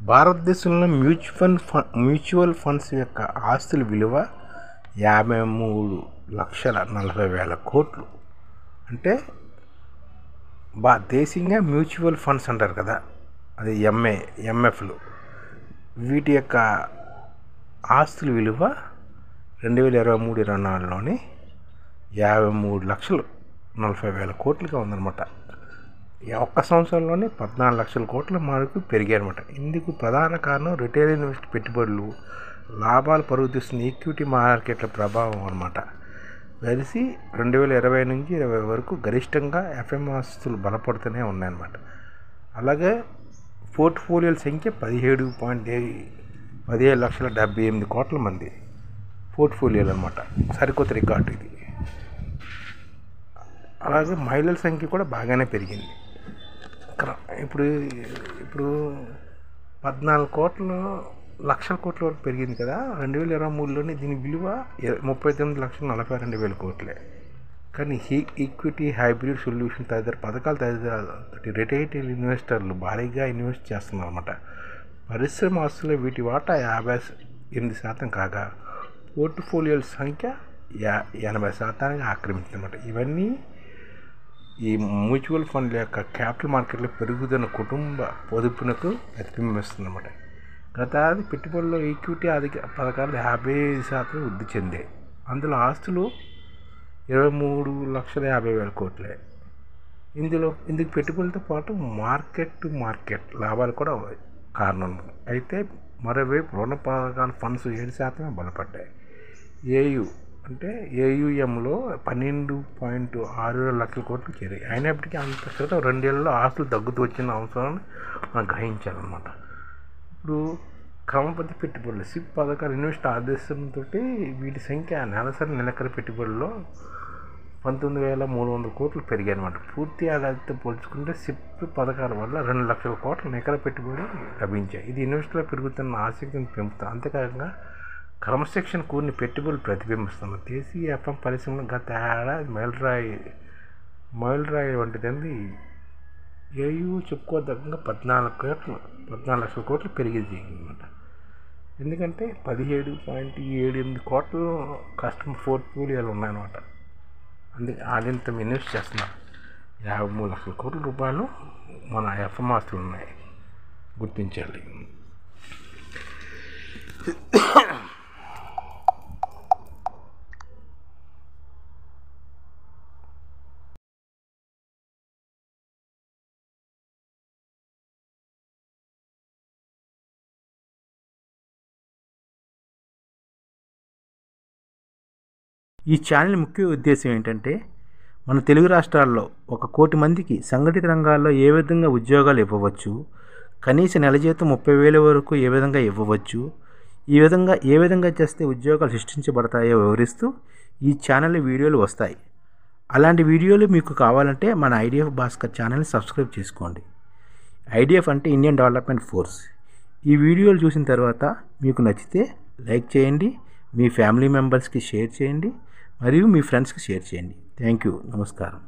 భారతదేశంలో mutual funds యొక్క ఆస్తుల విలువ 53,40,000 కోట్లు. అంటే దేశీయంగా మ్యూచువల్ ఫండ్స్ అంటారు కదా, అది ఎంఎఫ్లు. వీటి యొక్క ఆస్తుల విలువ 2023-24లోని 53,40,000 కోట్లుగా ఉందన్నమాట. ఒక్క సంవత్సరంలోనే 14 లక్షల కోట్ల మేరకు పెరిగాయన్నమాట. ఇందుకు ప్రధాన కారణం రిటైల్ ఇన్వెస్ట్ పెట్టుబడులు, లాభాలు పరుగుతీస్తున్న ఈక్విటీ మార్కెట్ల ప్రభావం అన్నమాట. కలిసి 2020 నుంచి 2020 వరకు గరిష్టంగా ఎఫ్ఎం ఆస్తులు బలపడుతూనే ఉన్నాయన్నమాట. అలాగే పోర్ట్ఫోలియోల సంఖ్య 17,78 కోట్ల మంది పోర్ట్ఫోలియోలు అన్నమాట. సరికొత్త రికార్డు ఇది. అలాగే మహిళల సంఖ్య కూడా బాగానే పెరిగింది. ఇప్పుడు 14 లక్షల కోట్ల వరకు పెరిగింది కదా. 2023లోని దీని విలువ 39,42,000 కోట్లే. కానీ ఈక్విటీ, హైబ్రిడ్ సొల్యూషన్ తదితర రిటైల్ ఇన్వెస్టర్లు భారీగా ఇన్వెస్ట్ చేస్తున్నారు అన్నమాట. పరిశ్రమ ఆస్తుల్లో వీటి వాటా 58% కాగా పోర్ట్ఫోలియోల సంఖ్య 80% ఆక్రమించిందన్నమాట. ఇవన్నీ ఈ మ్యూచువల్ ఫండ్ల యొక్క క్యాపిటల్ మార్కెట్లో పెరుగుతున్న కుటుంబ పొదుపునకు ప్రతిబింబిస్తుందన్నమాట. గతాది పెట్టుబడుల్లో ఈక్విటీ ఆర్థిక పథకాలు 55% వృద్ధి చెందాయి. అందులో ఆస్తులు 23,50,000 కోట్లే. ఇందుకు పెట్టుబడులతో పాటు మార్కెట్ లాభాలు కూడా కారణం. అయితే మరోవైపు రుణ పథకాల ఫండ్స్ 7% బలపడ్డాయి. ఏయుఎంలో 12.62 లక్షల కోట్లు చేరాయి. అయినప్పటికీ అంత క్రితం 2 ఏళ్లలో ఆస్తులు తగ్గుతూ వచ్చిన అవసరాన్ని మనం గ్రహించాలన్నమాట. ఇప్పుడు క్రమబద్ధ పెట్టుబడులు సిప్ పథకాలు ఇన్వెస్ట్ ఆదేశంతో వీటి సంఖ్య నెలసరి నిలకడ పెట్టుబడుల్లో 19,300 కోట్లు పెరిగాయి అన్నమాట. పూర్తి ఏడాదితో పోల్చుకుంటే సిప్ పథకాల వల్ల 2 లక్షల కోట్ల నికర పెట్టుబడి లభించాయి. ఇది ఇన్వెస్టర్లో పెరుగుతున్న ఆసక్తిని పెంపుతుంది. అంతేకాకుండా క్రమశిక్షణ కూడిన పెట్టుబడులు ప్రతిబింబిస్తున్న దేశీయ ఎఫ్ఎం పరిశ్రమలో గత ఏడాది మైలురాయి వంటిది. ఏయూ చెప్పుకోదగ్గంగా 14 లక్షల కోట్లు పెరిగింది అన్నమాట. ఎందుకంటే 17.78 కోట్ల కస్టమర్ పోర్ట్ఫోలియోలు ఉన్నాయన్నమాట. అందుకే ఆడింత ఇన్వెస్ట్ చేస్తున్నారు. 53 లక్షల కోట్ల రూపాయలు మన ఎఫ్ఎం ఆస్తులు ఉన్నాయి, గుర్తించాలి. ఈ ఛానల్ ముఖ్య ఉద్దేశం ఏంటంటే, మన తెలుగు రాష్ట్రాల్లో 1 కోటి మందికి సంఘటిత రంగాల్లో ఏ విధంగా ఉద్యోగాలు ఇవ్వవచ్చు, కనీస నెల జీతం 30,000 వరకు ఏ విధంగా ఇవ్వవచ్చు, ఏ విధంగా చేస్తే ఉద్యోగాలు సృష్టించబడతాయో వివరిస్తూ ఈ ఛానల్ వీడియోలు వస్తాయి. అలాంటి వీడియోలు మీకు కావాలంటే మన ఐడిఎఫ్ భాస్కర్ ఛానల్ని సబ్స్క్రైబ్ చేసుకోండి. ఐడిఎఫ్ అంటే ఇండియన్ డెవలప్మెంట్ ఫోర్స్. ఈ వీడియోలు చూసిన తర్వాత మీకు నచ్చితే లైక్ చేయండి, మీ ఫ్యామిలీ మెంబర్స్కి షేర్ చేయండి, మరియు మీ ఫ్రెండ్స్కి షేర్ చేయండి. Thank you. నమస్కారం.